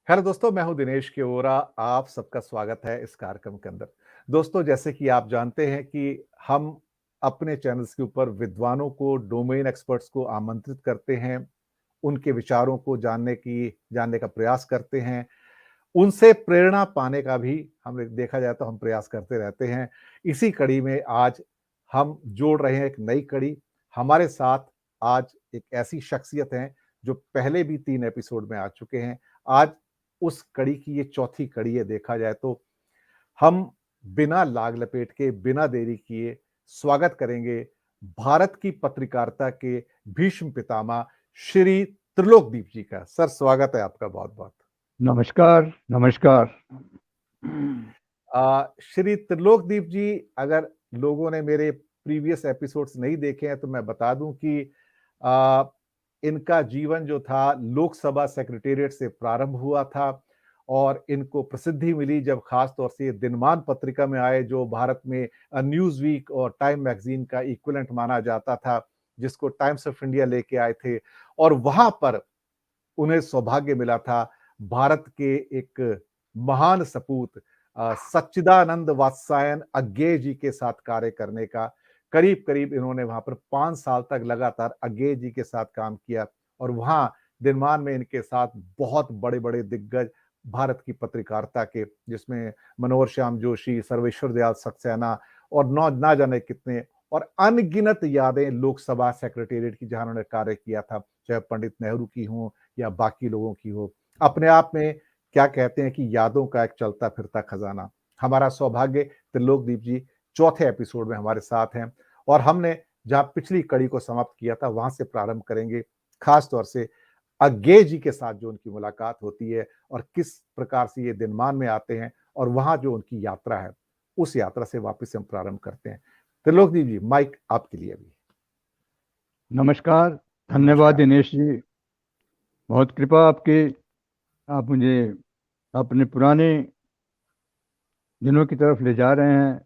Hello दोस्तों, मैं हूं दिनेश केवरा। आप सबका स्वागत है इस कार्यक्रम के अंदर। दोस्तों, जैसे कि आप जानते हैं कि हम अपने चैनल्स के ऊपर विद्वानों को, डोमेन एक्सपर्ट्स को आमंत्रित करते हैं, उनके विचारों को जानने का प्रयास करते हैं। उनसे प्रेरणा पाने का भी हम देखा जाए तो हम प्रयास करते रहते हैं। इसी कड़ी में आज हम जोड़ रहे हैं एक नई कड़ी। हमारे साथ आज एक ऐसी शख्सियत हैं जो पहले भी 3 एपिसोड में आ चुके हैं। आज उस कड़ी की ये चौथी कड़ी है देखा जाए तो। हम बिना लाग लपेट के, बिना देरी किए स्वागत करेंगे भारत की पत्रकारिता के भीष्म पितामह श्री त्रिलोकदीप जी का। सर, स्वागत है आपका बहुत-बहुत। नमस्कार, नमस्कार। श्री त्रिलोकदीप जी, अगर लोगों ने मेरे प्रीवियस एपिसोड्स नहीं देखे हैं तो मैं बता दूं कि आ, इनका जीवन जो था लोकसभा सेक्रेटेरिएट से प्रारंभ हुआ था और इनको प्रसिद्धि मिली जब खास तौर से ये दिनमान पत्रिका में आए, जो भारत में न्यूज वीक और टाइम मैगजीन का इक्विवेलेंट माना जाता था, जिसको टाइम्स ऑफ इंडिया लेके आए थे। और वहां पर उन्हें सौभाग्य मिला था भारत के एक महान सपूत सच्चिदानंद वात्स्यायन अज्ञेय जी के साथ कार्य करने का। करीब करीब इन्होंने वहां पर 5 साल तक लगातार अज्ञेय जी के साथ काम किया और वहां दिनमान में इनके साथ बहुत बड़े बड़े दिग्गज भारत की पत्रकारिता के, जिसमें मनोहर श्याम जोशी, सर्वेश्वर दयाल सक्सेना और ना जाने कितने और अनगिनत यादें लोकसभा सेक्रेटेरिएट की जहां उन्होंने कार्य किया था, चाहे पंडित नेहरू की हो या बाकी लोगों की हो। अपने आप में क्या कहते हैं कि यादों का एक चलता फिरता खजाना। हमारा सौभाग्य त्रिलोकदीप जी चौथे एपिसोड में हमारे साथ हैं और हमने जहां पिछली कड़ी को समाप्त किया था वहां से प्रारंभ करेंगे, खास तौर से अज्ञेय जी के साथ जो उनकी मुलाकात होती है और किस प्रकार से ये दिनमान में आते हैं और वहां जो उनकी यात्रा है, उस यात्रा से वापस हम प्रारंभ करते हैं। त्रिलोकदीप जी, माइक आपके लिए अभी। नमस्कार, धन्यवाद दिनेश जी। बहुत कृपा आपकी। आप मुझे अपने पुराने दिनों की तरफ ले जा रहे हैं।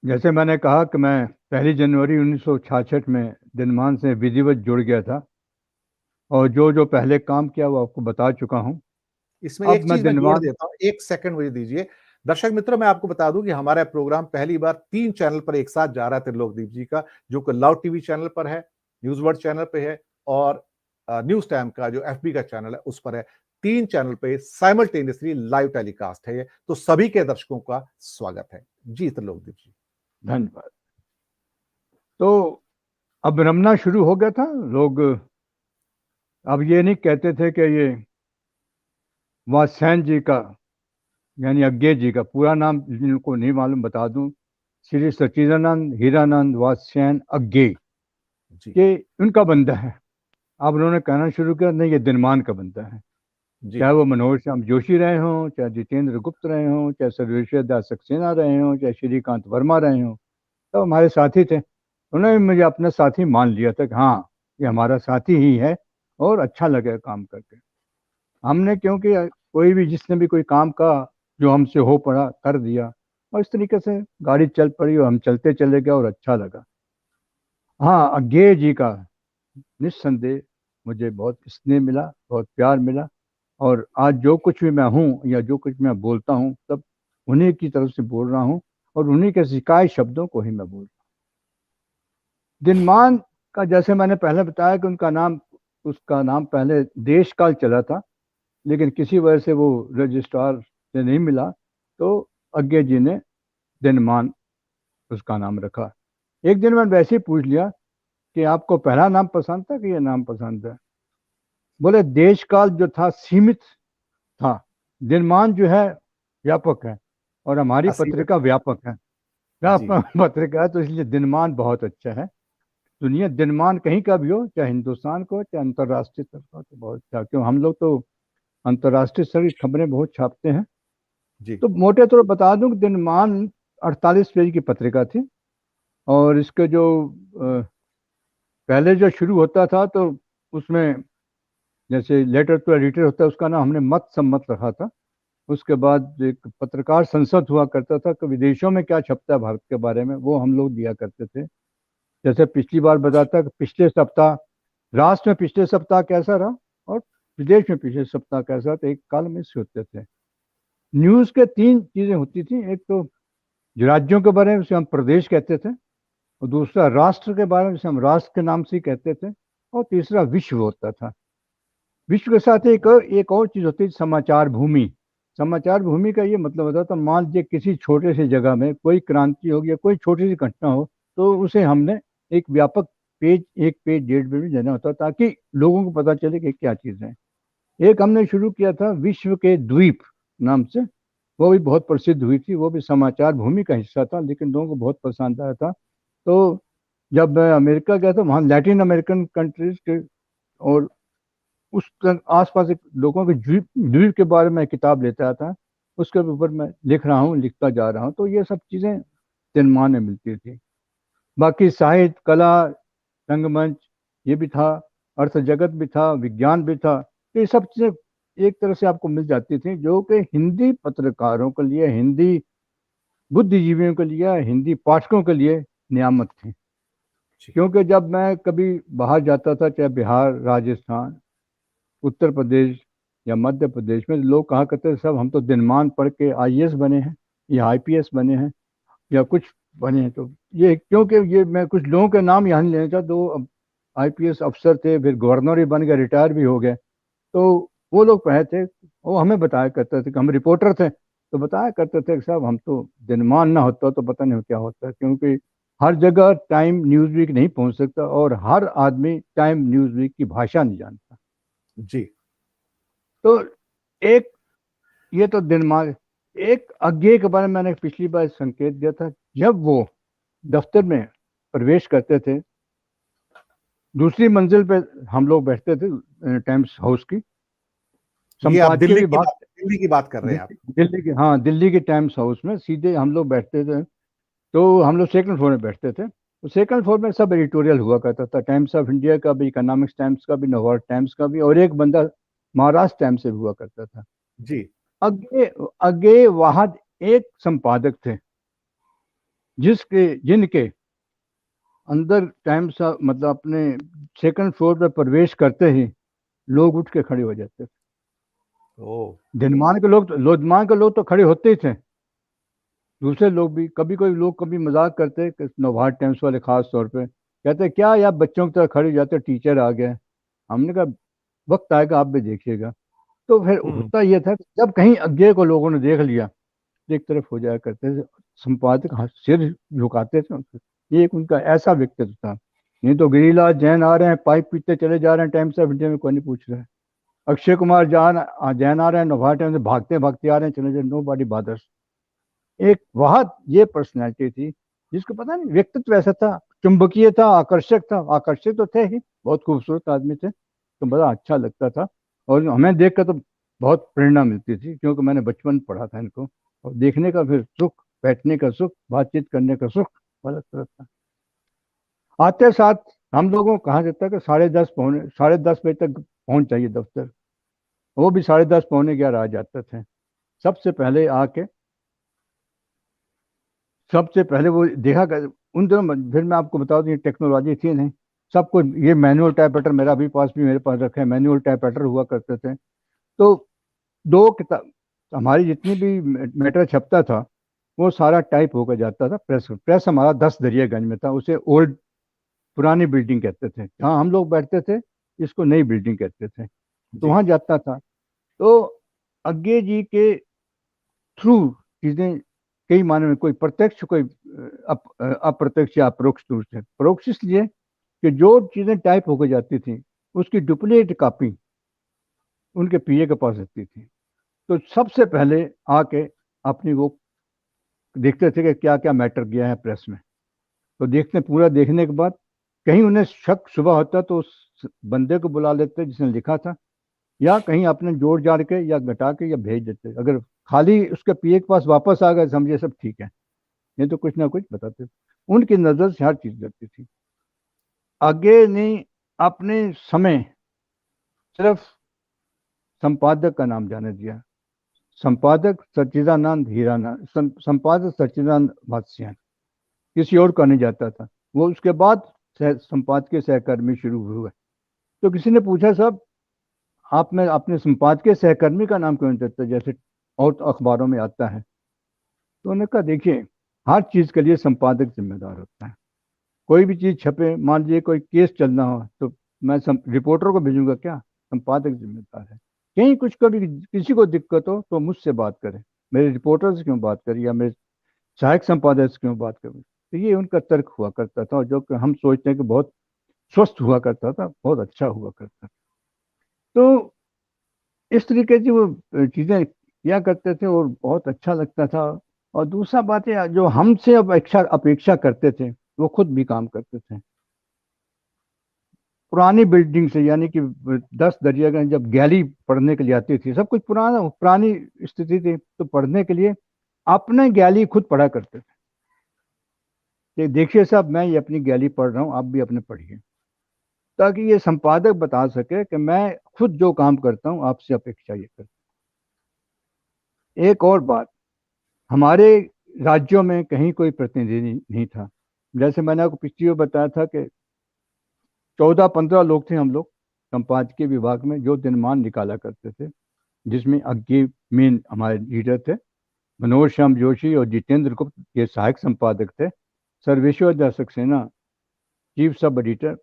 जैसे मैंने कहा कि मैं 1 जनवरी 1966 में दिनमान से विधिवत जुड़ गया था और जो जो पहले काम किया वो आपको बता चुका हूँ। इसमें अब एक मैं चीज मैं जोड़ दिनमान देता हूं, 1 सेकंड मुझे दीजिए। दर्शक मित्रों, मैं आपको बता दूं कि हमारा प्रोग्राम पहली बार 3 चैनल पर एक साथ जा रहा है त्रिलोकदीप जी का, जो कि लाउड टीवी चैनल पर है, न्यूज वर्ड चैनल पे है और न्यूज टाइम का जो एफबी का चैनल है उस पर है। 3 चैनल पे साइमल्टेनियसली लाइव टेलीकास्ट है ये, तो सभी के दर्शकों का स्वागत है जी। त्रिलोकदीप जी, धन्यवाद। तो अब रमना शुरू हो गया था। लोग अब ये नहीं कहते थे कि ये वात्स्यायन जी का यानी अज्ञेय जी का पूरा नाम जिनको नहीं मालूम बता दूं, श्री सच्चिदानंद हीरानंद वात्स्यायन अज्ञेय, जी, ये उनका बंदा है। अब उन्होंने कहना शुरू किया नहीं, ये दिनमान का बंदा है। जी, चाहे वो मनोहर श्याम जोशी रहे हों, चाहे जितेंद्र गुप्त रहे हों, चाहे सर्वेश्वर दास सक्सेना रहे हों, चाहे श्रीकांत वर्मा रहे हों, तो हमारे साथी थे। उन्होंने मुझे अपना साथी मान लिया था कि हाँ, ये हमारा साथी ही है और अच्छा लगेगा काम करके। हमने क्योंकि कोई भी जिसने भी कोई काम का जो हमसे हो पड़ा कर दिया और इस तरीके से गाड़ी चल पड़ी और हम चलते चले गए और अच्छा लगा। हाँ, अज्ञेय जी का निस्संदेह मुझे बहुत स्नेह मिला, बहुत प्यार मिला और आज जो कुछ भी मैं हूँ या जो कुछ मैं बोलता हूँ सब उन्हीं की तरफ से बोल रहा हूँ और उन्हीं के सिखाए शब्दों को ही मैं बोल रहा हूँ। दिनमान का जैसे मैंने पहले बताया कि उसका नाम पहले देशकाल चला था, लेकिन किसी वजह से वो रजिस्ट्रार से नहीं मिला, तो अज्ञे जी ने दिनमान उसका नाम रखा। एक दिन मैंने वैसे ही पूछ लिया कि आपको पहला नाम पसंद था कि ये नाम पसंद है। बोले देशकाल जो था सीमित था, दिनमान जो है व्यापक है और हमारी असीमित पत्रिका है। व्यापक है। जी, व्यापक पत्रिका है तो इसलिए दिनमान बहुत अच्छा है। दुनिया दिनमान कहीं का भी हो, चाहे हिंदुस्तान को चाहे अंतर्राष्ट्रीय स्तर का, तो बहुत अच्छा, क्यों हम लोग तो अंतर्राष्ट्रीय स्तर की खबरें बहुत छापते हैं। जी, तो मोटे तौर पर बता दूं कि दिनमान 48 पेज की पत्रिका थी और इसके जो पहले जो शुरू होता था तो उसमें जैसे लेटर टू एडिटर होता है उसका नाम हमने मत सम्मत रखा था। उसके बाद एक पत्रकार संसद हुआ करता था कि विदेशों में क्या छपता है भारत के बारे में, वो हम लोग दिया करते थे। जैसे पिछली बार बताता कि पिछले सप्ताह राष्ट्र में पिछले सप्ताह कैसा रहा और विदेश में पिछले सप्ताह के साथ एक कॉलम से होते थे। न्यूज़ के 3 चीज़ें होती थी। एक तो जो राज्यों के बारे में उसे हम प्रदेश कहते थे, और दूसरा राष्ट्र के बारे में उसे हम राष्ट्र के नाम से ही कहते थे, और तीसरा विश्व होता था। विश्व के साथ एक और चीज़ होती है, समाचार भूमि। समाचार भूमि का ये मतलब होता था, मान लीजिए किसी छोटे से जगह में कोई क्रांति हो या कोई छोटी सी घटना हो, तो उसे हमने एक व्यापक पेज, एक पेज 1.5 पेज में देना होता, ताकि लोगों को पता चले कि क्या चीज़ है। एक हमने शुरू किया था विश्व के द्वीप नाम से, वो भी बहुत प्रसिद्ध हुई थी, वो भी समाचार भूमि का हिस्सा था, लेकिन लोगों को बहुत पसंद आया था। तो जब मैं अमेरिका गया था, वहाँ लैटिन अमेरिकन कंट्रीज के और उस आसपास के लोगों के द्वीप द्वीप के बारे में किताब लेता आया था, उसके ऊपर मैं लिखता जा रहा हूँ। तो ये सब चीज़ें दिनमान में मिलती थी। बाकी साहित्य, कला, रंगमंच ये भी था, अर्थ जगत भी था, विज्ञान भी था। तो ये सब चीज़ें एक तरह से आपको मिल जाती थी, जो कि हिंदी पत्रकारों के लिए, हिंदी बुद्धिजीवियों के लिए, हिंदी पाठकों के लिए नियामत थी। क्योंकि जब मैं कभी बाहर जाता था, चाहे बिहार, राजस्थान, उत्तर प्रदेश या मध्य प्रदेश में, लोग कहा करते थे सब हम तो दिनमान पढ़ के आईएएस बने हैं या आईपीएस बने हैं या कुछ बने हैं। तो ये क्योंकि ये मैं कुछ लोगों के नाम यहाँ नहीं लेना चाहता, दो आईपीएस अफसर थे, फिर गवर्नर ही बन गए, रिटायर भी हो गए। तो वो लोग पढ़े थे, वो हमें बताया करते थे कि हम रिपोर्टर थे, तो बताया करते थे कि साहब हम तो दिनमान ना होता तो पता नहीं क्या होता, क्योंकि हर जगह टाइम न्यूज़ वीक नहीं पहुंच सकता और हर आदमी टाइम न्यूज़ वीक की भाषा नहीं जानता। जी। तो एक ये तो दिनमान। एक अज्ञे के बारे में मैंने पिछली बार संकेत दिया था, जब वो दफ्तर में प्रवेश करते थे, दूसरी मंजिल पे हम लोग बैठते थे टाइम्स हाउस की, ये आप संपादकीय विभाग, दिल्ली की बात कर रहे हैं आप? दिल्ली की, हाँ, दिल्ली के टाइम्स हाउस में सीधे हम लोग बैठते थे। तो हम लोग सेकंड फ्लोर में बैठते थे। तो सेकंड फ्लोर में सब एडिटोरियल हुआ करता था, टाइम्स ऑफ इंडिया का भी, इकोनॉमिक्स टाइम्स का भी, नवभारत टाइम्स का भी, और एक बंदा महाराष्ट्र टाइम्स से भी हुआ करता था। जी। आगे आगे वहां एक संपादक थे, जिनके अंदर टाइम्स मतलब अपने सेकंड फ्लोर पर प्रवेश करते ही लोग उठ के खड़े हो जाते थे। ओ। दिनमान के लोग तो खड़े होते ही थे, दूसरे लोग भी। कभी कोई लोग कभी मजाक करते कि नवभारत टाइम्स वाले खास तौर पे कहते क्या यार बच्चों की तरह खड़े हो जाते, टीचर आ गए। हमने कहा वक्त आएगा आप भी देखिएगा। तो फिर होता यह था कि जब कहीं अज्ञे को लोगों ने देख लिया, एक तरफ हो जाया करते थे, संपादक सिर झुकाते थे। ये एक उनका ऐसा व्यक्तित्व था। नहीं तो गिरिराज जैन आ रहे हैं, पाइप पीते चले जा रहे हैं, टाइम्स ऑफ इंडिया में कोई नहीं पूछ रहा है। अक्षय कुमार जैन आ रहे हैं, नवभारत टाइम्स से भागते भागते आ रहे हैं, चले जाए, नो बॉडी बादर्स। एक वह ये पर्सनैलिटी थी जिसको पता नहीं व्यक्तित्व ऐसा था, चुंबकीय था, आकर्षक था। आकर्षक तो थे ही, बहुत खूबसूरत आदमी थे, तो बड़ा अच्छा लगता था। और हमें देख कर तो बहुत प्रेरणा मिलती थी, क्योंकि मैंने बचपन में पढ़ा था इनको, और देखने का फिर सुख, बैठने का सुख, बातचीत करने का सुख अलग तरह था। आते साथ हम लोगों को कहा जाता है कि 10:30 बजे तक पहुंच जाइए दफ्तर। वो भी 10:30 11 आ जाते थे। सबसे पहले आके सबसे पहले वो देखा कर उन दिनों। फिर मैं आपको बता दूं, ये टेक्नोलॉजी थी नहीं, सबको ये मैनुअल टाइपराइटर, मेरे पास रखे हैं, मैनुअल टाइपराइटर हुआ करते थे। तो 2 किताब, हमारी जितनी भी मैटर छपता था वो सारा टाइप होकर जाता था प्रेस हमारा 10 दरियागंज में था, उसे ओल्ड पुरानी बिल्डिंग कहते थे, जहाँ हम लोग बैठते थे इसको नई बिल्डिंग कहते थे। तो जी। वहाँ जाता था। तो अज्ञे जी के थ्रू चीजें कई मायने में, कोई प्रत्यक्ष, कोई अप्रत्यक्ष या अपरोक्ष रूप से। परोक्ष इसलिए कि जो चीजें टाइप होकर जाती थी उसकी डुप्लीकेट कॉपी उनके पीए के पास रहती थी। तो सबसे पहले आके अपनी वो देखते थे कि क्या क्या मैटर गया है प्रेस में। तो पूरा देखने के बाद कहीं उन्हें शक सुबह होता तो उस बंदे को बुला लेते जिसने लिखा था, या कहीं अपने जोड़ जाड़ के या घटा के या भेज देते। अगर खाली उसके पीए के पास वापस आ गए, समझे सब ठीक है, नहीं तो कुछ ना कुछ बताते। उनकी नजर से हर चीज जाती थी। आगे नहीं, अपने समय सिर्फ संपादक का नाम जाने दिया। संपादक सच्चिदानंद हीरानंद, संपादक सच्चिदानंद भास्यन, किसी और का नहीं जाता था। वो उसके बाद संपादकीय सहकर्मी शुरू हुए। तो किसी ने पूछा साहब आप में अपने संपादकीय सहकर्मी का नाम क्यों नहीं देते जैसे और अखबारों में आता है? तो उन्होंने कहा देखिए, हर चीज़ के लिए संपादक जिम्मेदार होता है। कोई भी चीज़ छपे, मान लीजिए कोई केस चलना हो तो मैं रिपोर्टर को भेजूंगा क्या? संपादक जिम्मेदार है। कहीं कुछ कभी किसी को दिक्कत हो तो मुझसे बात करें, मेरे रिपोर्टर से क्यों बात करें या मेरे सहायक संपादक से क्यों बात करें? तो ये उनका तर्क हुआ करता था, और जो कि हम सोचते हैं कि बहुत स्वस्थ हुआ करता था, बहुत अच्छा हुआ करता था। तो इस तरीके की वो चीज़ें किया करते थे और बहुत अच्छा लगता था। और दूसरा बात है, जो हमसे अपेक्षा अपेक्षा करते थे वो खुद भी काम करते थे। पुरानी बिल्डिंग से, यानी कि 10 दरियागंज जब गैली पढ़ने के लिए आती थी, सब कुछ पुराना पुरानी स्थिति थी, तो पढ़ने के लिए अपने गैली खुद पढ़ा करते थे कि देखिए साहब, मैं ये अपनी गैली पढ़ रहा हूँ, आप भी अपने पढ़िए, ताकि ये संपादक बता सके कि मैं खुद जो काम करता हूँ आपसे अपेक्षा ये करता हूँ। एक और बात, हमारे राज्यों में कहीं कोई प्रतिनिधि नहीं था। जैसे मैंने आपको पिछली बार बताया था कि 14-15 लोग थे हम लोग संपादकीय विभाग में, जो दिनमान निकाला करते थे, जिसमें अज्ञे मेन हमारे लीडर थे, मनोज श्याम जोशी और जितेंद्र गुप्त ये सहायक संपादक थे, सर्वेश्वर दास सक्सेना चीफ सब एडिटर,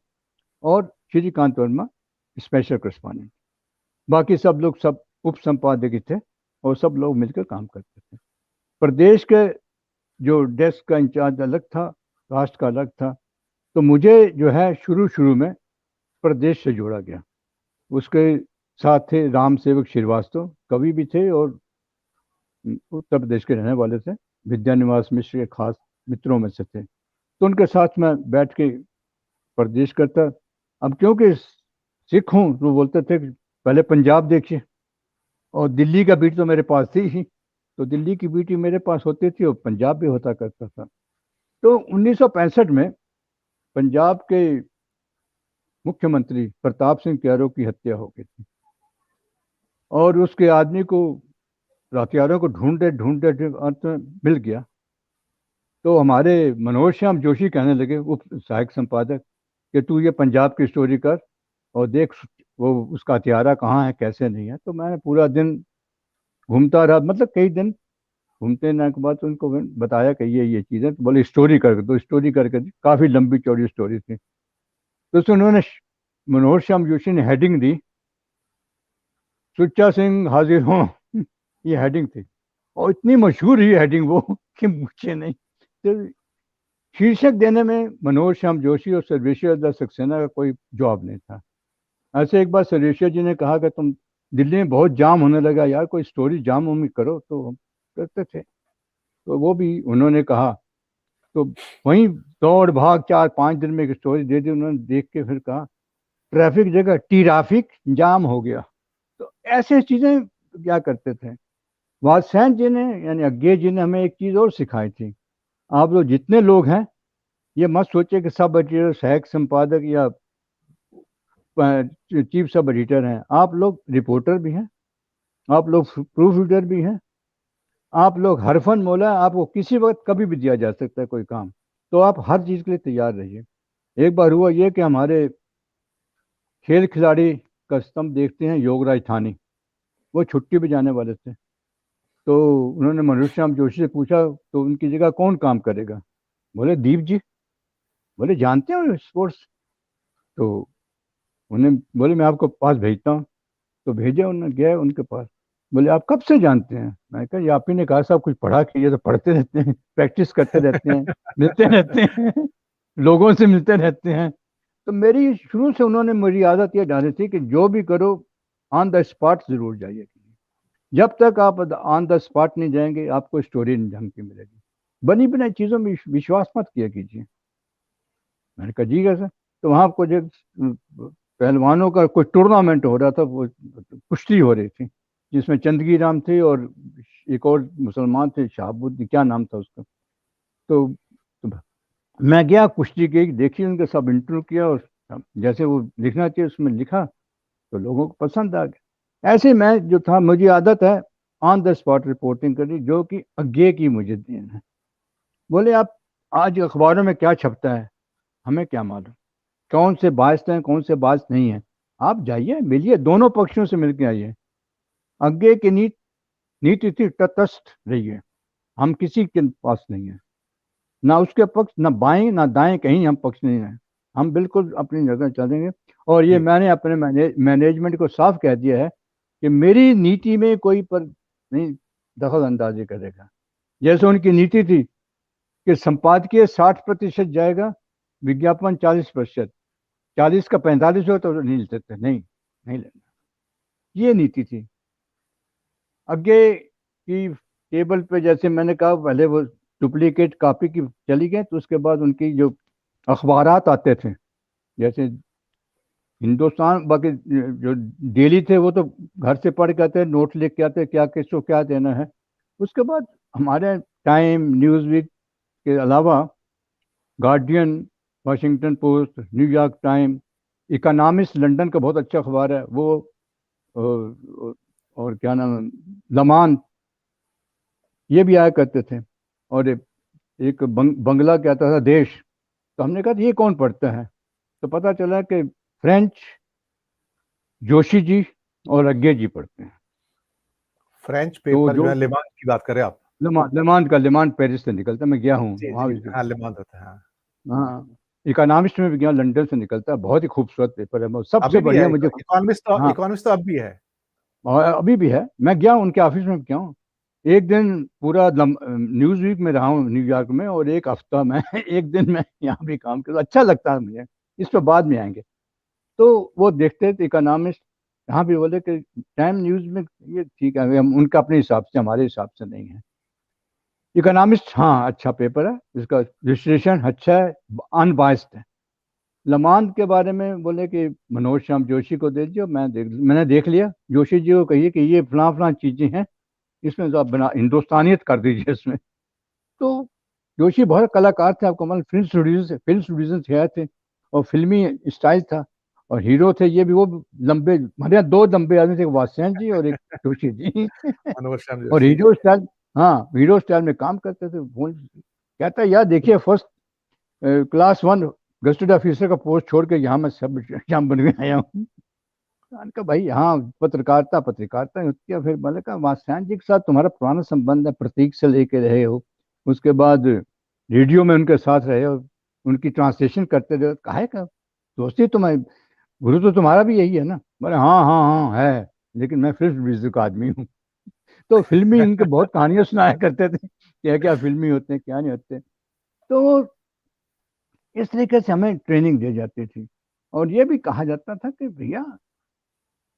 और श्रीकांत वर्मा स्पेशल करस्पॉन्डेंट। बाकी सब लोग सब उप संपादक ही थे, और सब लोग मिलकर काम करते थे। प्रदेश के जो डेस्क का इंचार्ज अलग था, राष्ट्र का अलग था। तो मुझे जो है शुरू शुरू में प्रदेश से जोड़ा गया। उसके साथ थे राम सेवक श्रीवास्तव, कवि भी थे और उत्तर प्रदेश के रहने वाले थे, विद्यानिवास मिश्र के खास मित्रों में से थे। तो उनके साथ मैं बैठ के प्रदेश करता। अब क्योंकि सिख हूँ तो बोलते थे कि पहले पंजाब देखिए, और दिल्ली का बीट तो मेरे पास थी ही, तो दिल्ली की बीट ही मेरे पास होती थी और पंजाब भी होता करता था। तो 1965 में पंजाब के मुख्यमंत्री प्रताप सिंह कैरो की हत्या हो गई थी, और उसके आदमी को, हथियारों को ढूंढते ढूंढते अंत में मिल गया। तो हमारे मनोज श्याम जोशी कहने लगे, उप सहायक संपादक, कि तू ये पंजाब की स्टोरी कर और देख वो उसका हथियारा कहाँ है, कैसे नहीं है। तो मैंने पूरा दिन घूमता रहा, मतलब कई दिन घूमते रहने के बाद तो उनको बताया कि ये चीज़ें, तो बोले स्टोरी करके, तो स्टोरी करके काफ़ी लंबी चौड़ी स्टोरी थी। तो उसमें उन्होंने मनोज श्याम जोशी ने हेडिंग दी, सुच्चा सिंह हाजिर हो। ये हेडिंग थी, और इतनी मशहूर ही हेडिंग वो कि मुझे नहीं। तो शीर्षक देने में मनोज श्याम जोशी और सर्वेश्वर दास सक्सेना का कोई जवाब नहीं था। ऐसे एक बार सर्वेश्वर जी ने कहा कि तुम, दिल्ली में बहुत जाम होने लगा यार, कोई स्टोरी जाम उमी करो, तो हम करते थे। तो वो भी उन्होंने कहा, तो वहीं दौड़ भाग 4-5 दिन में एक स्टोरी दे दी उन्होंने। देख के फिर कहा ट्रैफिक जगह ट्रैफिक जाम हो गया। तो ऐसे चीजें क्या करते थे। वात्स्यायन जी ने, यानी अज्ञे जी ने हमें एक चीज और सिखाई थी, आप लोग जितने लोग हैं, ये मत सोचे कि सब एडिटर, सहायक संपादक या चीफ सब एडिटर हैं। आप लोग रिपोर्टर भी हैं, आप लोग प्रूफ रीडर भी हैं, आप लोग हरफन मौला, आपको किसी वक्त कभी भी दिया जा सकता है कोई काम, तो आप हर चीज़ के लिए तैयार रहिए। एक बार हुआ ये कि हमारे खेल खिलाड़ी का स्तंभ देखते हैं योगराज थानी, वो छुट्टी पे जाने वाले थे। तो उन्होंने मनोज श्याम जोशी से पूछा, तो उनकी जगह कौन काम करेगा? बोले दीप जी। बोले जानते हो स्पोर्ट्स? तो उन्हें बोले मैं आपको पास भेजता हूँ। तो भेजे, उन्होंने गए उनके पास। बोले आप कब से जानते हैं? मैं कहा, ये आप ही ने कहा साहब कुछ पढ़ा कीजिए। तो पढ़ते रहते हैं, प्रैक्टिस करते रहते हैं, मिलते रहते हैं, लोगों से मिलते रहते हैं। तो मेरी शुरू से उन्होंने मेरी आदत ये डाली थी कि जो भी करो ऑन द स्पॉट जरूर जाइए। जब तक आप ऑन द स्पॉट नहीं जाएंगे आपको स्टोरी नहीं ढंग की मिलेगी। बनी बनाई चीज़ों में विश्वास मत किया कीजिए। मैंने कहा जी कैसे? तो वहाँ आपको जो पहलवानों का कोई टूर्नामेंट हो रहा था, वो कुश्ती हो रही थी, जिसमें चंदगी राम थे और एक और मुसलमान थे, शहाबुद्दीन क्या नाम था उसका। तो मैं गया, कुश्ती की देखी, उनके सब इंटरव्यू किया, और जैसे वो लिखना चाहिए उसमें लिखा, तो लोगों को पसंद आ गया। ऐसे मैं जो था, मुझे आदत है ऑन द स्पॉट रिपोर्टिंग करनी, जो कि अज्ञे की मुझे देन है। बोले आप, आज अखबारों में क्या छपता है हमें क्या मालूम, कौन से बायस हैं कौन से बायस नहीं है। आप जाइए, मिलिए, दोनों पक्षों से मिलके आइए। आगे की नीति थी तटस्थ रहिए, हम किसी के पास नहीं है, ना उसके पक्ष, ना बाएं ना दाएं, कहीं हम पक्ष नहीं है, हम बिल्कुल अपनी जगह चलेंगे। और ये जी मैंने अपने मैनेजमेंट को साफ कह दिया है कि मेरी नीति में कोई पर नहीं दखल अंदाजी करेगा। जैसे उनकी नीति थी कि संपादकीय 60% जाएगा, विज्ञापन 40%, 40 का 45 हो तो नहीं लेते थे, नहीं नहीं लेना, ये नीति थी। आगे की टेबल पे जैसे मैंने कहा, पहले वो डुप्लीकेट कॉपी की चली गई, तो उसके बाद उनकी जो अखबारात आते थे, जैसे हिंदुस्तान, बाकी जो डेली थे वो तो घर से पढ़ के आते, नोट लिख के आते, क्या किसको क्या देना है। उसके बाद हमारे टाइम, न्यूज़वीक के अलावा guardian, Washington post, New York time, economist London का बहुत अच्छा अखबार है वो, और क्या नाम है, लमान, ये भी आया करते थे। और एक बंगला क्या आता था, देश। तो हमने कहा ये कौन पढ़ता है, तो पता चला कि फ्रेंच जोशी जी और अज्ञे जी पढ़ते हैं। फ्रेंच तो पेपर जो जो है, लेमान की बात करें आप? लेमान पेरिस से निकलता है, मैं गया हूँ जी वहाँ जी, भी। हाँ लेमान होता है, हाँ। हाँ, इकोनॉमिस्ट में भी गया, लंदन से निकलता है, बहुत ही खूबसूरत पेपर है, सबसे अभी भी बढ़िया है मुझे। हाँ, इकोनॉमिस्ट तो अब भी है। और अभी भी है, मैं गया उनके ऑफिस में गया हूँ। एक दिन पूरा न्यूज वीक में रहा हूँ न्यूयॉर्क में, और एक हफ्ता में एक दिन में यहाँ भी काम किया, अच्छा लगता है मुझे। इस पर बाद में आएंगे। तो वो देखते थे इकोनॉमिस्ट, यहाँ भी बोले कि टाइम न्यूज में ये ठीक है, हम उनका अपने हिसाब से, हमारे हिसाब से नहीं है। इकोनॉमिस्ट हाँ अच्छा पेपर है, इसका विश्लेषण अच्छा है, अनबायस्ड है। लमान के बारे में बोले कि मनोज श्याम जोशी को दे दियो, मैंने देख लिया, जोशी जी को कहिए कि ये फलां फलां चीजें हैं, इसमें तो आप बना हिंदुस्तानियत कर दीजिए इसमें। तो जोशी बहुत कलाकार थे, आपको मतलब फिल्म स्टूडियो से आए थे, और फिल्मी स्टाइल था, और हीरो थे ये भी, वो लंबे, हमारे यहाँ दो लंबे आदमी थे, एक वात्स्यायन जी और एक जोशी जी। मनोज श्याम और जोशी। हीरो स्टाइल, हाँ हीरो स्टाइल में काम करते थे। कहता है यार देखिए, फर्स्ट क्लास 1 गस्टेड ऑफिसर का पोस्ट छोड़ के यहाँ मैं सब यहाँ बन के आया हूँ। मैंने कहा भाई हाँ, पत्रकारिता पत्रकारिता ही होती है। फिर मैंने कहा वात्स्यायन जी के साथ तुम्हारा पुराना संबंध है, प्रतीक से लेके रहे हो, उसके बाद रेडियो में उनके साथ रहे हो, उनकी ट्रांसलेशन करते रहे, काहे का दोस्ती, तुम्हारी गुरु तो तुम्हारा भी यही है ना। बोले हाँ हाँ हाँ है, लेकिन मैं फिल्म म्यूजिक का आदमी हूँ। तो फिल्मी इनके बहुत कहानियां सुनाया करते थे, क्या क्या फिल्मी होते हैं क्या नहीं होते। तो इस तरीके से हमें ट्रेनिंग दी जाती थी। और ये भी कहा जाता था कि भैया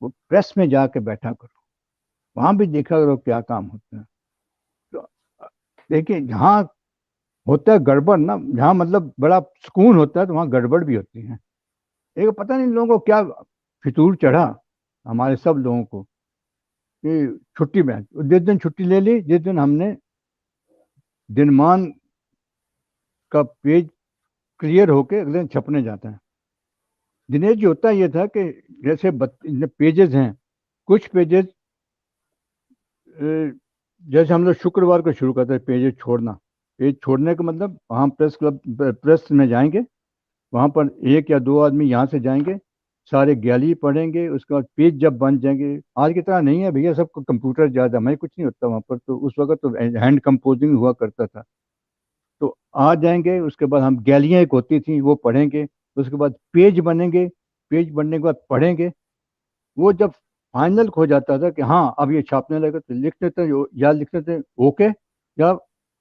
वो प्रेस में जाके बैठा करो, वहां भी देखा करो क्या काम होता है। तो देखिए, जहाँ होता है गड़बड़ ना, जहाँ मतलब बड़ा सुकून होता है, तो वहाँ गड़बड़ भी होती है। एक पता नहीं लोगों को क्या फितूर चढ़ा, हमारे सब लोगों को, कि छुट्टी में, जिस दिन छुट्टी ले ली, जिस दिन हमने दिनमान का पेज क्लियर होके अगले दिन छपने जाता है। दिनेश जी, होता ये था कि जैसे पेजेस हैं, कुछ पेजेस जैसे हम लोग शुक्रवार को शुरू करते हैं पेज छोड़ना। पेज छोड़ने का मतलब, वहाँ प्रेस में जाएंगे, वहाँ पर एक या दो आदमी यहाँ से जाएंगे, सारे गैलरी पढ़ेंगे, उसके बाद पेज जब बन जाएंगे, आज की तरह नहीं है भैया, सबको कंप्यूटर ज़्यादा, हमें कुछ नहीं होता वहाँ पर, तो उस वक्त तो हैंड कंपोजिंग हुआ करता था। तो आ जाएंगे, उसके बाद हम गैलरियाँ एक होती थी वो पढ़ेंगे, उसके बाद पेज बनेंगे, पेज बनने के बाद पढ़ेंगे। वो जब फाइनल हो जाता था कि हाँ अब ये छापने लगे, तो लिखते थे या लिखते थे ओके, या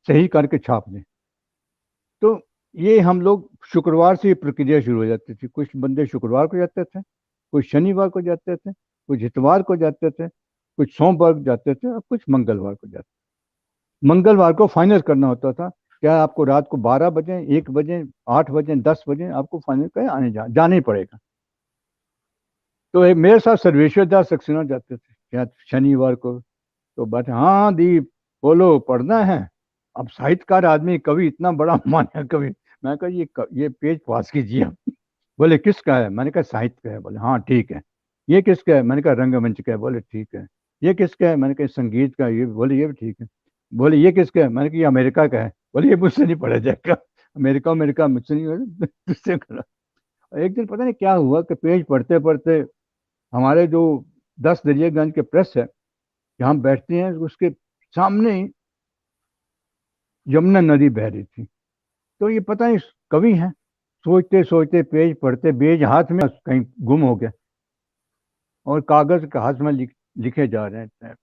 सही करके छाप दें। तो ये हम लोग शुक्रवार से ये प्रक्रिया शुरू हो जाती थी। कुछ बंदे शुक्रवार को जाते थे, कुछ शनिवार को जाते थे, कुछ इतवार को जाते थे, कुछ सोमवार को जाते थे, और कुछ मंगलवार को जाते। मंगलवार को फाइनल करना होता था, क्या आपको रात को 12 बजे, 1 बजे, 8 बजे, 10 बजे आपको फाइनल कर जाना ही पड़ेगा। तो मेरे साथ सर्वेश्वर दास सक्सेना जाते थे क्या शनिवार को। तो बात, हाँ दीप बोलो, पढ़ना है। अब साहित्यकार आदमी, कवि इतना बड़ा मान्य कवि, मैं कहा ये पेज पास कीजिए आप। बोले किसका है, मैंने कहा साहित्य का है। बोले हाँ ठीक है। ये किसका है, मैंने कहा रंगमंच का है। बोले ठीक है। ये किसका है, मैंने कहा संगीत का है। ये बोले ये भी ठीक है। बोले ये किसका है, मैंने कहा ये अमेरिका का है। बोले ये मुझसे नहीं पढ़ा जाएगा, अमेरिका अमेरिका मुझसे नहीं तुझसे करा। एक दिन पता नहीं क्या हुआ कि पेज पढ़ते पढ़ते हमारे जो 10 दरियागंज के प्रेस है जहाँ बैठते हैं उसके सामने ही यमुना नदी बह रही थी। तो ये पता नहीं कवि हैं, सोचते सोचते पेज पढ़ते पेज हाथ में कहीं गुम हो गया और कागज के हाथ में लिखे जा रहे हैं।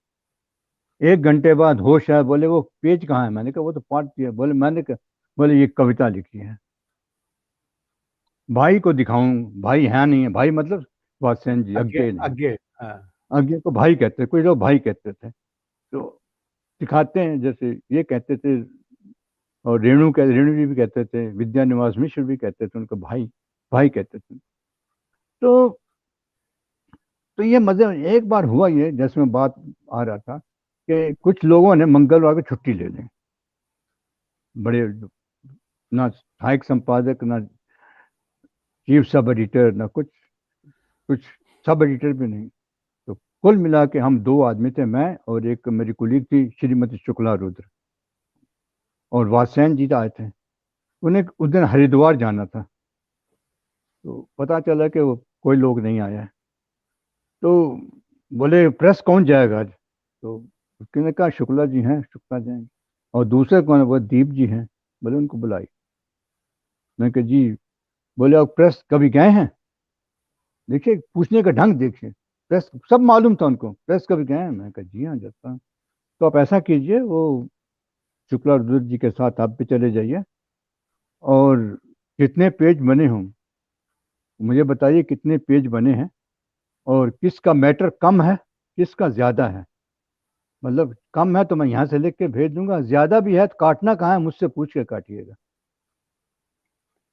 1 घंटे बाद होश आया, बोले वो पेज कहाँ है? मैंने कहा वो तो पाठ दिया। बोले मैंने कहा, बोले ये कविता लिखी है। भाई को दिखाऊं, भाई है नहीं है, भाई मतलब वात्स्यन जी, अज्ञे अज्ञे नहीं, अज्ञे हाँ। अज्ञे को भाई कहते, कोई लोग भाई कहते थे। तो दिखाते हैं, जैसे ये कहते थे, और रेणु जी भी कहते थे, विद्या निवास मिश्र भी कहते थे, उनको भाई भाई कहते थे। तो तो ये मजे, एक बार हुआ ये, जिसमें बात आ रहा था कि कुछ लोगों ने मंगलवार को छुट्टी ले ली। बड़े, ना सहायक संपादक, ना चीफ सब एडिटर, ना कुछ कुछ सब एडिटर भी नहीं। तो कुल मिला के हम 2 आदमी थे, मैं और एक मेरी कुलीग थी श्रीमती शुक्ला रुद्र, और वात्स्यन जी आए थे। उन्हें उस दिन हरिद्वार जाना था। तो पता चला कि वो कोई लोग नहीं आया है। तो बोले प्रेस कौन जाएगा आज? तो उसने कहा शुक्ला जी हैं, शुक्ला जाएंगे। और दूसरे कौन है? वो दीप जी हैं। बोले उनको बुलाई। मैं कहा जी। बोले आप प्रेस कभी गए हैं? देखिए पूछने का ढंग देखिए, प्रेस सब मालूम था उनको, प्रेस कभी गए हैं? मैं कहा जी हाँ जाता हूँ। तो आप ऐसा कीजिए, वो शुक्ला रुद्र जी के साथ आप भी चले जाइए, और कितने पेज बने हों मुझे बताइए, कितने पेज बने हैं, और किसका मैटर कम है, किसका ज्यादा है। मतलब कम है तो मैं यहाँ से लिख के भेज दूंगा, ज्यादा भी है तो काटना कहाँ है, मुझसे पूछ के काटिएगा।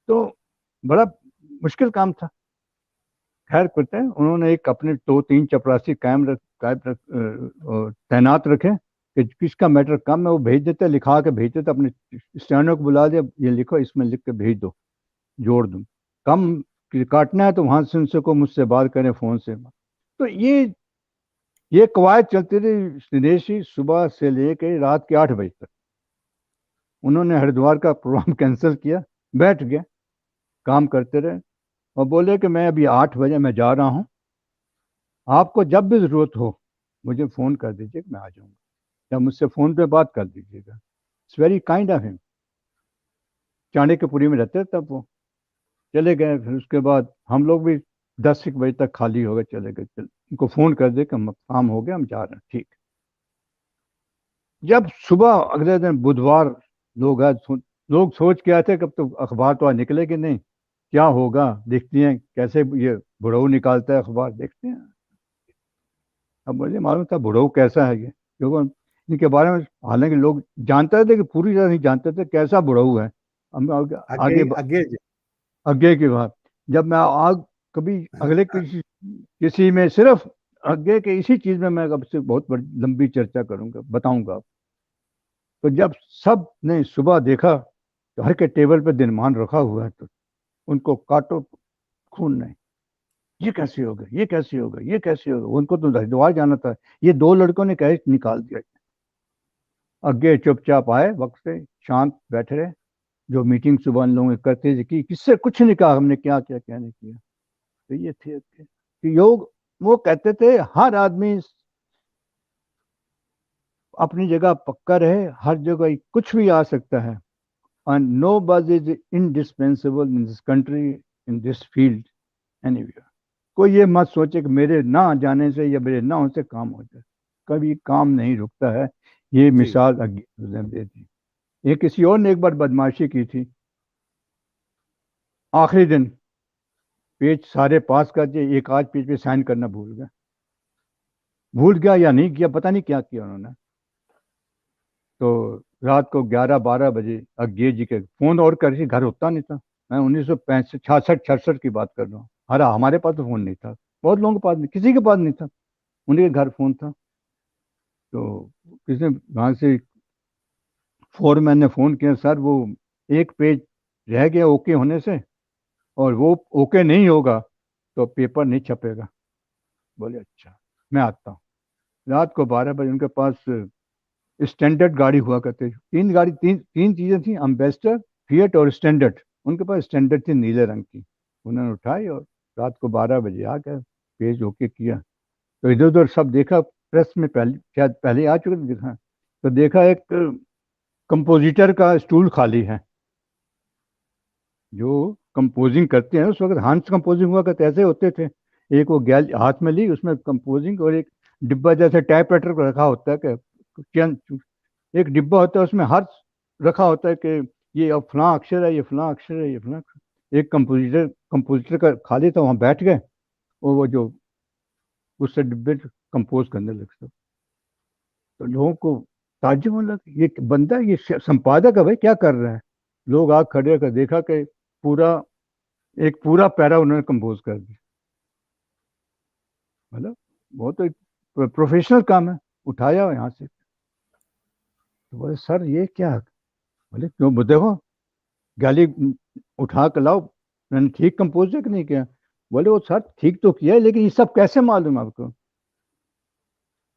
तो बड़ा मुश्किल काम था। खैर करते हैं, उन्होंने एक अपने 2-3 चपरासी तैनात रखे कि किसका मैटर कम है वो भेज देते, लिखा के भेज देते, अपने स्टैंडर्ड को बुला दिया, ये लिखो, इसमें लिख के भेज दो, जोड़ दूँ। कम काटना है तो वहां से उनसे को मुझसे बात करें फोन से। तो ये कवायद चलती रही दिनेश जी, सुबह से लेकर रात के 8 बजे तक। उन्होंने हरिद्वार का प्रोग्राम कैंसिल किया, बैठ गए, काम करते रहे, और बोले कि मैं अभी 8 बजे मैं जा रहा हूँ, आपको जब भी जरूरत हो मुझे फोन कर दीजिए, मैं आ जाऊंगा, या मुझसे फोन पे बात कर दीजिएगा। It's very kind of him. Chanakyapuri में रहते तब वो चले गए। फिर उसके बाद हम लोग भी 10 एक बजे तक खाली हो गए, चले गए। उनको फोन कर दे कि हम काम हो गया, हम जा रहे हैं, ठीक। जब सुबह अगले दिन बुधवार, लोग आज लोग सोच के आए थे कब तो अखबार तो आज निकले कि नहीं, क्या होगा, देखते हैं कैसे ये बुढ़ऊ निकालता है अखबार, देखते हैं। अब मुझे मालूम था बुढ़ऊ कैसा है ये, क्योंकि इनके बारे में हालांकि लोग जानते थे कि पूरी तरह नहीं जानते थे कैसा बुढ़ऊ है। हम आगे अज्ञे आगे अज्ञे जी। आगे की बात, जब मैं आग कभी अगले किसी किसी में सिर्फ आगे के इसी चीज में मैं अब से बहुत बड़ी लंबी चर्चा करूंगा, बताऊंगा। तो जब सब ने सुबह देखा तो हर के टेबल पे दिनमान रखा हुआ है, तो उनको काटो, खून नहीं, ये कैसे होगा, ये कैसे होगा, ये कैसे होगा। उनको तो हरिद्वार जाना था, ये 2 लड़कों ने कैसे निकाल दिया। आगे चुपचाप आए, वक्त से शांत बैठे रहे। जो मीटिंग सुबह इन लोगों ने करते थे कि किससे कुछ नहीं कहा हमने, क्या क्या क्या नहीं किया। तो ये थे कि योग, वो कहते थे हर आदमी अपनी जगह पक्का रहे, हर जगह कुछ भी आ सकता है, and nobody is indispensable in this country, in this field, anywhere। कोई ये मत सोचे कि मेरे ना जाने से या मेरे ना होने से काम हो जाए, कभी काम नहीं रुकता है। ये जी मिसाल अज्ञे दे दी। ये किसी और ने एक बार बदमाशी की थी, आखिरी दिन पेज सारे पास कर दिए, एक आध पेज पे साइन करना भूल गया या नहीं किया, पता नहीं क्या किया उन्होंने। तो रात को 11-12 बजे अज्ञे जी के फोन और कर रही, घर होता नहीं था। मैं 1965 66 67 की बात कर रहा हूँ। अरे हमारे पास तो फोन नहीं था, बहुत लोगों के पास नहीं, किसी के पास नहीं था, उन्हीं के घर फोन था। तो किसी वहां से फोरमैन ने फोन किया, सर वो एक पेज रह गया ओके होने से, और वो ओके नहीं होगा तो पेपर नहीं छपेगा। बोले अच्छा, मैं आता हूँ। रात को 12 बजे उनके पास स्टैंडर्ड गाड़ी हुआ करते थे, तीन गाड़ी, तीन तीन चीजें थी, अम्बेसडर, फिएट और स्टैंडर्ड। उनके पास स्टैंडर्ड थी नीले रंग की, उन्होंने उठाई और रात को 12 बजे आ गए, पेज ओके किया तो इधर उधर सब देखा, प्रेस में पहले शायद पहले आ चुके थे, देखा तो देखा एक कंपोजिटर का स्टूल खाली है। जो कंपोजिंग करते हैं उस वक्त हंस कंपोजिंग हुआ करते ऐसे होते थे, एक वो गैल हाथ में ली उसमें कंपोजिंग, और एक डिब्बा जैसे टाइपराइटर को रखा होता है कि एक डिब्बा होता है उसमें हर रखा होता है कि ये अब फलां अक्षर है, ये फलां अक्षर है, ये फलां एक कंपोजिटर का खाली था, वहाँ बैठ गए और वो जो उससे डिब्बे कंपोज करने लगे। तो लोगों को ताज्जुब होने लगा, ये बंदा ये संपादक है भाई, क्या कर रहा है। लोग आग खड़े होकर देखा कि पूरा एक पूरा पैरा उन्होंने कंपोज कर दिया। मतलब वो तो प्रोफेशनल काम है, उठाया यहाँ से। तो बोले सर ये क्या, बोले क्यों, देखो गाली उठा कर लाओ, मैंने ठीक कंपोज है कि नहीं किया। बोले वो सर ठीक तो किया है, लेकिन ये सब कैसे मालूम आपको।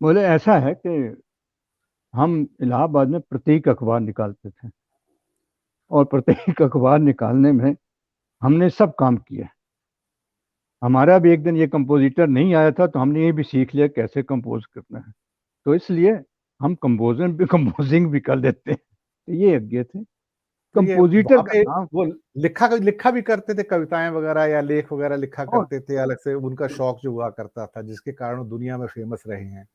बोले ऐसा है कि हम इलाहाबाद में प्रतीक अखबार निकालते थे, और प्रतीक अखबार निकालने में हमने सब काम किया। हमारा भी एक दिन ये कंपोजिटर नहीं आया था तो हमने ये भी सीख लिया कैसे कंपोज करना है, तो इसलिए हम कंपोजिंग भी कर लेते हैं। तो ये अज्ञे थे तो ये कंपोजिटर वहां का पे काम। वो लिखा भी करते थे, कविताएं वगैरह या लेख वगैरह लिखा और करते थे अलग से, उनका शौक जो हुआ करता था जिसके कारण वो दुनिया में फेमस रहे हैं।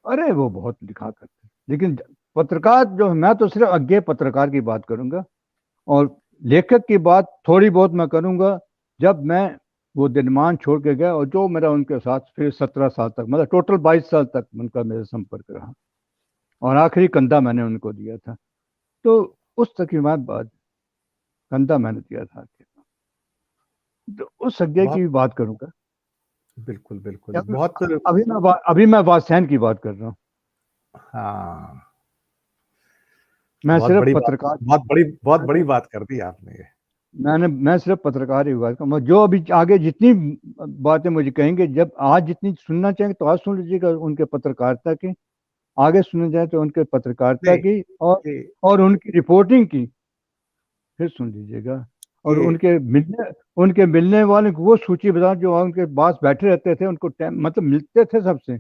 अरे वो बहुत लिखा करते, लेकिन पत्रकार जो है, मैं तो सिर्फ अज्ञे पत्रकार की बात करूंगा, और लेखक की बात थोड़ी बहुत मैं करूंगा। जब मैं वो दिनमान छोड़ के गया, और जो मेरा उनके साथ फिर 17 साल तक, मतलब टोटल 22 साल तक उनका मेरा संपर्क रहा, और आखिरी कंधा मैंने उनको दिया था। तो उस तकरीबन बाद कंधा मैंने दिया था, तो उस अज्ञे की बहुत भी बात करूंगा। बिल्कुल बिल्कुल अभी बहुत। अभी मैं वात्स्यायन की बात कर रहा हूँ। हाँ, मैं सिर्फ पत्रकार, बहुत बड़ी बात कर दी आपने ये। मैं सिर्फ पत्रकार ही बात करूँ, जो अभी आगे जितनी बातें मुझे कहेंगे, जब आज जितनी सुनना चाहेंगे तो आज सुन लीजिएगा उनके पत्रकारिता की, आगे सुने जाए तो उनके पत्रकारिता नहीं, की, ये और उनकी रिपोर्टिंग की फिर सुन लीजिएगा। और ये उनके मिलने वाले को वो सूची बता, जो उनके पास बैठे रहते थे, उनको मतलब मिलते थे सबसे।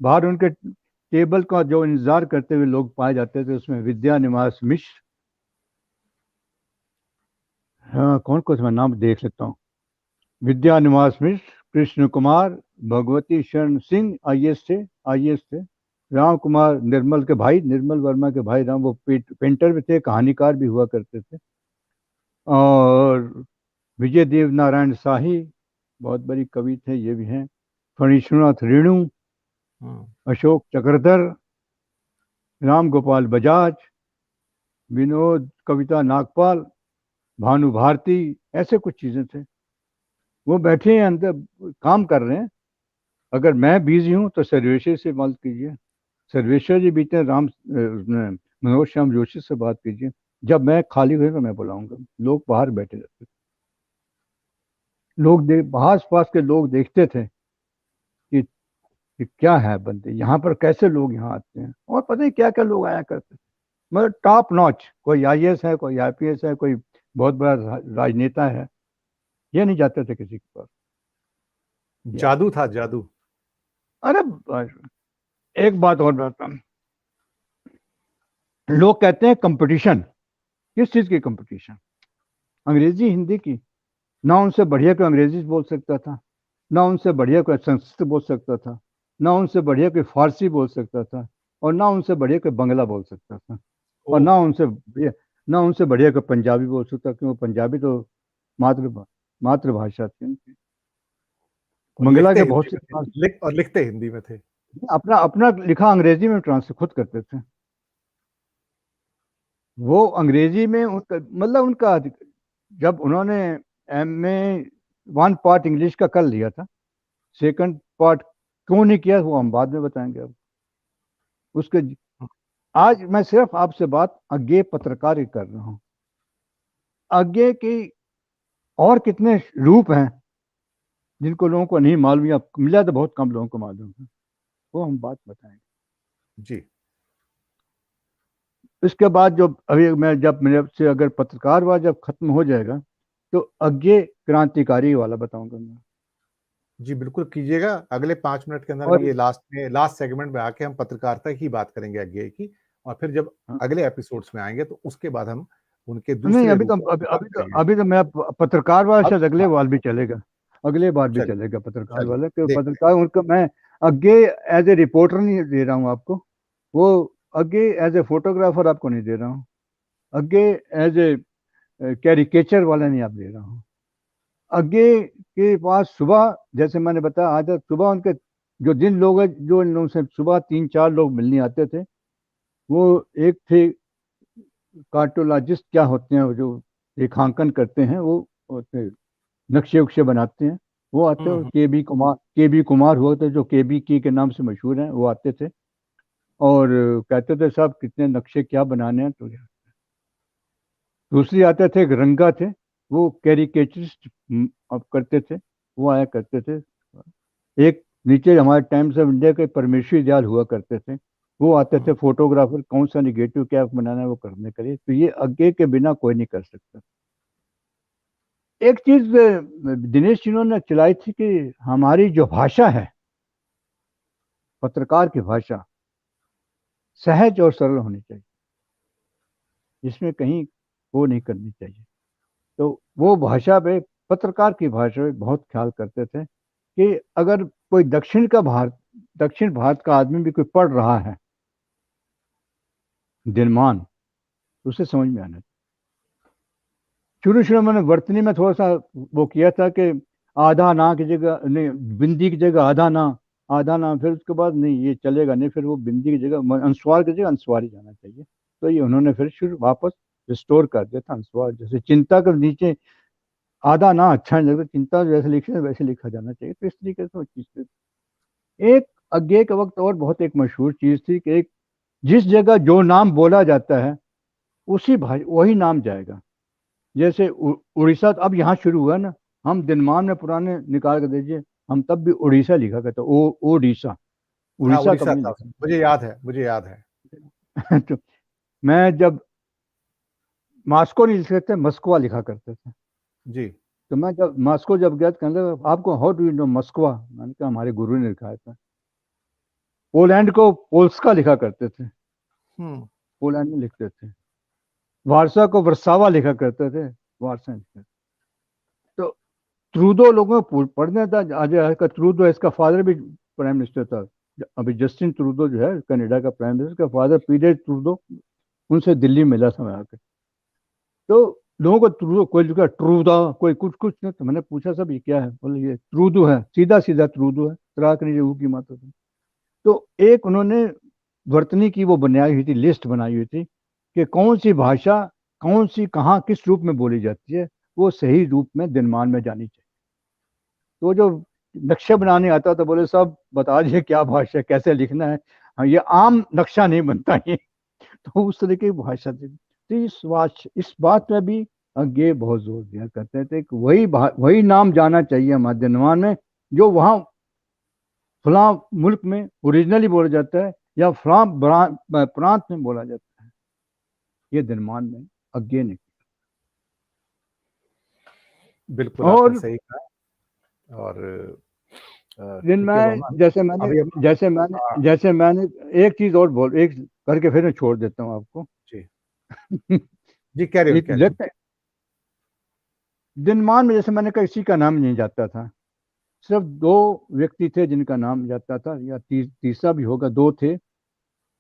बाहर उनके टेबल का जो इंतजार करते हुए लोग पाए जाते थे, उसमें विद्या निवास मिश्र, हाँ कौन कौन सा मैं नाम देख लेता हूँ, विद्या निवास मिश्र, कृष्ण कुमार, भगवती शरण सिंह आईएएस थे, राम कुमार निर्मल के भाई, निर्मल वर्मा के भाई राम, वो पेंटर भी थे, कहानीकार भी हुआ करते थे, और विजय देव नारायण शाही, बहुत बड़ी कवि थे, ये भी हैं, फणीश्वरनाथ रेणु, हम्म, अशोक चक्रधर, राम गोपाल बजाज, विनोद कविता नागपाल, भानु भारती, ऐसे कुछ चीजें थे। वो बैठे हैं अंदर काम कर रहे हैं। अगर मैं बिजी हूँ तो सर्वेश्वर से बात कीजिए, सर्वेश्वर जी बीते मनोज श्याम जोशी से बात कीजिए। जब मैं खाली हुए तो मैं बुलाऊंगा। लोग बाहर बैठे रहते थे, लोग आस पास के लोग देखते थे कि क्या है बंदे यहाँ पर, कैसे लोग यहाँ आते हैं, और पता नहीं क्या क्या लोग आया करते थे। मतलब टॉप नॉच, कोई आईएएस है, कोई आईपीएस है, कोई बहुत बड़ा राजनेता है, ये नहीं जाते थे किसी के पास। जादू था जादू। अरे एक बात और बताता हूँ, लोग कहते हैं कंपटीशन, किस चीज की कंपटीशन, अंग्रेजी हिंदी की। ना उनसे बढ़िया कोई अंग्रेजी बोल सकता था, ना उनसे बढ़िया कोई संस्कृत बोल सकता था, ना उनसे बढ़िया कोई फारसी बोल सकता था, और ना उनसे बढ़िया कोई बंगला बोल सकता था, और ओ, ना उनसे बढ़िया कोई पंजाबी बोल सकता, क्योंकि पंजाबी तो मातृभाषा थी उनकी। और बंगला लिखते के बहुत हिंदी से में थे, लिखते हिंदी में थे। अपना अपना लिखा अंग्रेजी में ट्रांसलेट खुद करते थे। वो अंग्रेजी में उनका मतलब उनका, जब उन्होंने एमए 1 पार्ट इंग्लिश का कर लिया था, सेकंड पार्ट क्यों नहीं किया वो हम बाद में बताएंगे। अब उसके आज मैं सिर्फ आपसे बात अज्ञे पत्रकार की कर रहा हूँ। अज्ञे की और कितने रूप हैं जिनको लोगों को नहीं मालूम, या मिला तो बहुत कम लोगों को मालूम है, वो हम बात बताएंगे। जी, इसके बाद जो अभी मैं, जब मेरे से अगर पत्रकार वाला जब खत्म हो जाएगा, तो अज्ञे क्रांतिकारी वाला बताऊंगा मैं। जी, बिल्कुल कीजिएगा। अगले 5 मिनट के अंदर और ये लास्ट सेगमेंट में आके हम पत्रकारिता की बात करेंगे अज्ञेय की, और फिर जब हाँ, अगले एपिसोड्स में आएँगे तो उसके बाद हम उनके नहीं दूसरे रूपों की बात करेंगे। अभी तो मैं पत्रकार वाला अब शायद अगले हाँ, बार भी चलेगा, अगले बार भी चलिए, चलेगा पत्रकार चलिए, वाला, कि देखते हैं। पत्रकार उनका मैं आगे एज ए रिपोर्टर नहीं दे रहा हूँ आपको, वो आगे एज ए फोटोग्राफर आपको नहीं दे रहा हूँ, आगे एज ए कैरिकेचर वाला नहीं आप दे रहा हूँ। आगे के पास सुबह, जैसे मैंने बताया, आज सुबह उनके जो जिन लोग हैं, जो इन लोगों से सुबह 3-4 लोग मिलने आते थे, वो एक थे कार्टोलॉजिस्ट, क्या होते हैं वो जो रेखांकन करते हैं, वो होते नक्शे उक्शे बनाते हैं, वो आते हुँ, हैं। हुँ। के बी कुमार हुआ थे, जो के बी की के नाम से मशहूर हैं, वो आते थे और कहते थे साहब कितने नक्शे क्या बनाने हैं। तो दूसरी आते थे, एक रंगा थे, वो कैरिकेचरिस्ट अब करते थे, वो आया करते थे। एक नीचे हमारे टाइम्स ऑफ इंडिया के परमेश्वरी दयाल हुआ करते थे, वो आते थे, हुँ, फोटोग्राफर, कौन सा निगेटिव क्या बनाना है वो करने के लिए। तो ये आगे के बिना कोई नहीं कर सकता। एक चीज दिनेश जी ने चलाई थी कि हमारी जो भाषा है, पत्रकार की भाषा, सहज और सरल होनी चाहिए, इसमें कहीं वो नहीं करनी चाहिए। तो वो भाषा पे, पत्रकार की भाषा पे बहुत ख्याल करते थे कि अगर कोई दक्षिण भारत का आदमी भी कोई पढ़ रहा है दिनमान, तो उसे समझ में आना चाहिए। शुरू शुरू में मैंने वर्तनी में थोड़ा सा वो किया था कि आधा ना की जगह नहीं, बिंदी की जगह आधा ना, आधा ना, फिर उसके बाद नहीं ये चलेगा नहीं, फिर वो बिंदी की जगह अनुस्वार की जगह अनुस्वार ही जाना चाहिए। तो ये उन्होंने फिर शुरू वापस रिस्टोर कर दिया था अनुस्वार। जैसे चिंता के नीचे आधा ना अच्छा नहीं लगता, चिंता जैसे लिखे वैसे लिखा जाना चाहिए। तो इस तरीके से वो चीज एक आगे के वक्त और बहुत एक मशहूर चीज थी कि एक जिस जगह जो नाम बोला जाता है उसी भाषा वही नाम जाएगा। जैसे उड़ीसा अब यहाँ शुरू हुआ ना, हम दिनमान में पुराने निकाल कर दीजिए, हम तब भी उड़ीसा लिखा करते, ओ ओडिशा, हाँ, उड़ीसा कभी उड़ीसा नहीं था। लिखा। मुझे याद है। तो मैं जब मास्को नहीं लिखते थे, मस्कोवा लिखा करते थे। जी। तो मैं जब मास्को जब गया तो कहने लगा आपको हाउ डू यू नो मस्कोवा, मैंने कहा हमारे गुरु ने लिखा था। पोलैंड को पोल्स्का लिखा करते थे, हुँ, पोलैंड में लिखते थे। वारसा को वर्सावा लिखा करते थे, वारसा लिखते थे। तो ट्रूडो लोगों को पढ़ने था, आज का ट्रूडो, इसका फादर भी प्राइम मिनिस्टर था। अभी जस्टिन ट्रूडो जो है कनाडा का प्राइम मिनिस्टर, का फादर पीटर ट्रूडो, उनसे दिल्ली में मिला था मैं आके। तो लोगों को ट्रूडो, कोई लिखा ट्रूडा, कोई कुछ कुछ नहीं। तो मैंने पूछा सब ये क्या है, बोले ये ट्रूडो है, सीधा सीधा ट्रूडो है, तराक नहीं ऊ की माता थी। तो एक उन्होंने वर्तनी की वो बनाई हुई थी, लिस्ट बनाई हुई थी कि कौन सी भाषा कौन सी कहाँ किस रूप में बोली जाती है, वो सही रूप में दिनमान में जानी चाहिए। तो जो नक्शे बनाने आता था, बोले सब बता दीजिए क्या भाषा है, कैसे लिखना है। हाँ, ये आम नक्शा नहीं बनता ये। तो उस तरह की भाषा थी। तो इस बात में भी आगे बहुत जोर दिया करते थे कि वही नाम जाना चाहिए हमारे दिनमान में, जो वहाँ फलां मुल्क में ओरिजिनली बोला जाता है या फलां प्रांत में बोला जाता है। ये दिनमान में आगे नहीं। बिल्कुल आपने और सही कहा। और दिन ठीक है में रोहन, अभी हम हाँ, जैसे मैंने एक चीज और बोल, एक करके फिर मैं छोड़ देता हूँ आपको। जी। जी, कैरी ऑन, एक कैरी ऑन। दिनमान में जैसे मैंने कहा किसी का नाम नहीं जाता था, सिर्फ दो व्यक्ति थे जिनका नाम जाता था, या तीसरा भी होगा, दो थे।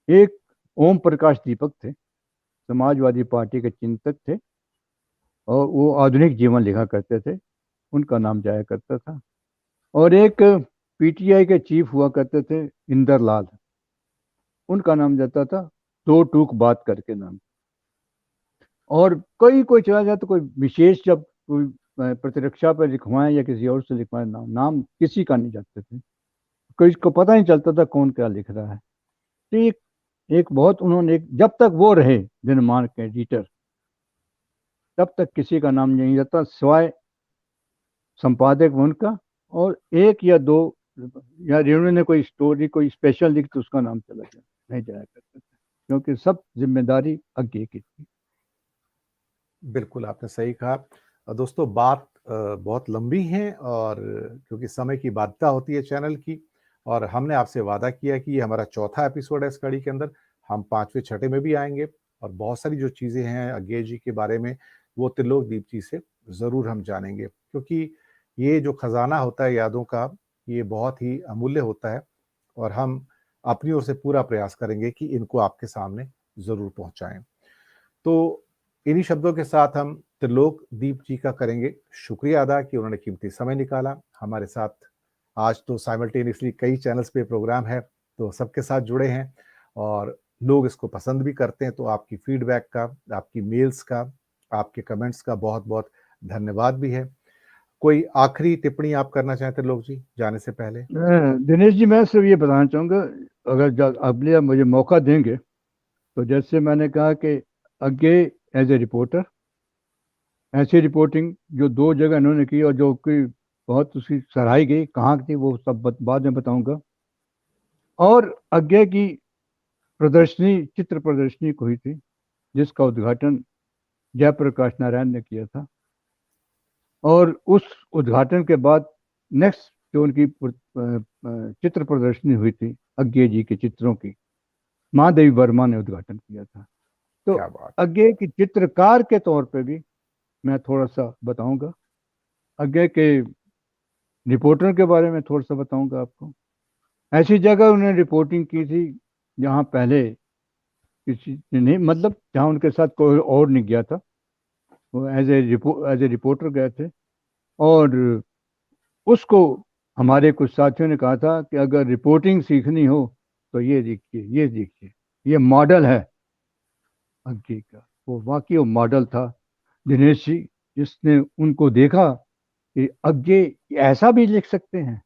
एक ओम प्रकाश दीपक थे, समाजवादी पार्टी के चिंतक थे, और वो आधुनिक जीवन लिखा करते थे, उनका नाम जाया करता था। और एक पीटीआई के चीफ हुआ करते थे, इंदर लाल, उनका नाम जाता था दो टूक बात करके नाम। और कोई चला जाए तो कोई विशेष, जब कोई प्रतिरक्षा पर लिखवाएं या किसी और से लिखवाएं, नाम किसी का नहीं जाते थे, कोई को पता नहीं चलता था कौन क्या लिख रहा है। तो एक बहुत उन्होंने जब तक वो रहे दिनमान के एडिटर, तब तक किसी का नाम नहीं जाता सिवाय संपादक उनका, और एक या दो, या रेणु ने कोई स्टोरी कोई स्पेशल लिख तो उसका नाम चला जाए, नहीं जाया करते थे, क्योंकि सब जिम्मेदारी आगे की थी। बिल्कुल आपने सही कहा। दोस्तों, बात बहुत लंबी हैं, और क्योंकि समय की बाध्यता होती है चैनल की, और हमने आपसे वादा किया कि ये हमारा चौथा एपिसोड है इस कड़ी के अंदर। हम 5वें छठे में भी आएंगे, और बहुत सारी जो चीज़ें हैं अज्ञे जी के बारे में वो त्रिलोकदीप जी से ज़रूर हम जानेंगे, क्योंकि ये जो खजाना होता है यादों का, ये बहुत ही अमूल्य होता है, और हम अपनी ओर से पूरा प्रयास करेंगे कि इनको आपके सामने ज़रूर पहुंचाएं। तो इन्हीं शब्दों के साथ हम त्रिलोकदीप जी का करेंगे शुक्रिया अदा कि उन्होंने कीमती समय निकाला हमारे साथ। आज तो साइमल्टेनियसली कई चैनल्स पे प्रोग्राम है, तो सबके साथ जुड़े हैं, और लोग इसको पसंद भी करते हैं। तो आपकी फीडबैक का, आपकी मेल्स का, आपके कमेंट्स का बहुत-बहुत धन्यवाद भी है। कोई आखिरी टिप्पणी आप करना चाहें त्रिलोक जी, जाने से पहले? दिनेश जी, मैं सिर्फ ये बताना चाहूँगा, अगर अगले आप मुझे मौका देंगे, तो जैसे मैंने कहा कि आगे एज ए रिपोर्टर, ऐसी रिपोर्टिंग जो 2 जगह इन्होंने की और जो कि बहुत उसकी सराही गई, कहाँ थी वो सब बाद में बताऊंगा। और आगे की प्रदर्शनी, चित्र प्रदर्शनी हुई थी, जिसका उद्घाटन जयप्रकाश नारायण ने किया था। और उस उद्घाटन के बाद नेक्स्ट जो उनकी चित्र प्रदर्शनी हुई थी अज्ञे जी के चित्रों की, महादेवी वर्मा ने उद्घाटन किया था। तो क्या बात। अज्ञे की चित्रकार के तौर पे भी मैं थोड़ा सा बताऊंगा, अज्ञे के रिपोर्टर के बारे में थोड़ा सा बताऊंगा आपको। ऐसी जगह उन्होंने रिपोर्टिंग की थी जहाँ पहले किसी ने नहीं, मतलब जहाँ उनके साथ कोई और नहीं गया था, वो एज ए रिपोर्टर गए थे। और उसको हमारे कुछ साथियों ने कहा था कि अगर रिपोर्टिंग सीखनी हो तो ये देखिए, ये देखिए, ये मॉडल है अज्ञे का। वो वाकई वो मॉडल था दिनेश जी, जिसने उनको देखा कि अज्ञे ऐसा भी लिख सकते हैं।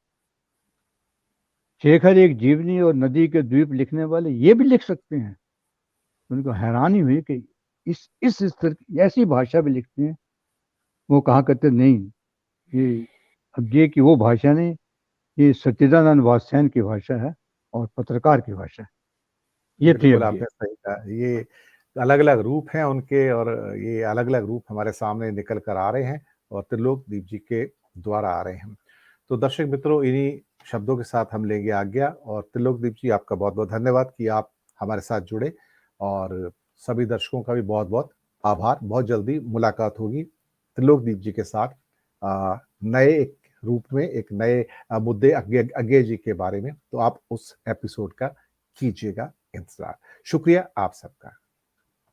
शेखर एक जीवनी और नदी के द्वीप लिखने वाले ये भी लिख सकते हैं। उनको हैरानी हुई कि इस स्तर की ऐसी भाषा भी लिखते हैं। वो कहा करते नहीं, ये अज्ञे की वो भाषा नहीं, ये सच्चिदानंद वात्स्यायन की भाषा है और पत्रकार की भाषा है। ये थी बिल्कुल, अज्ञे। आपने सही कहा। ये अलग-अलग रूप हैं उनके, और ये अलग-अलग रूप हमारे सामने निकल कर आ रहे हैं, और त्रिलोकदीप जी के द्वारा आ रहे हैं। तो दर्शक मित्रों, इन्हीं शब्दों के साथ हम लेंगे आज्ञा, और त्रिलोकदीप जी आपका बहुत-बहुत धन्यवाद कि आप हमारे साथ जुड़े, और सभी दर्शकों का भी बहुत-बहुत आभार। बहुत जल्दी मुलाकात होगी त्रिलोकदीप जी के साथ नए एक रूप में, एक नए मुद्दे अज्ञे अज्ञे जी के बारे में। तो आप उस एपिसोड का कीजिएगा इंतज़ार। शुक्रिया आप सबका।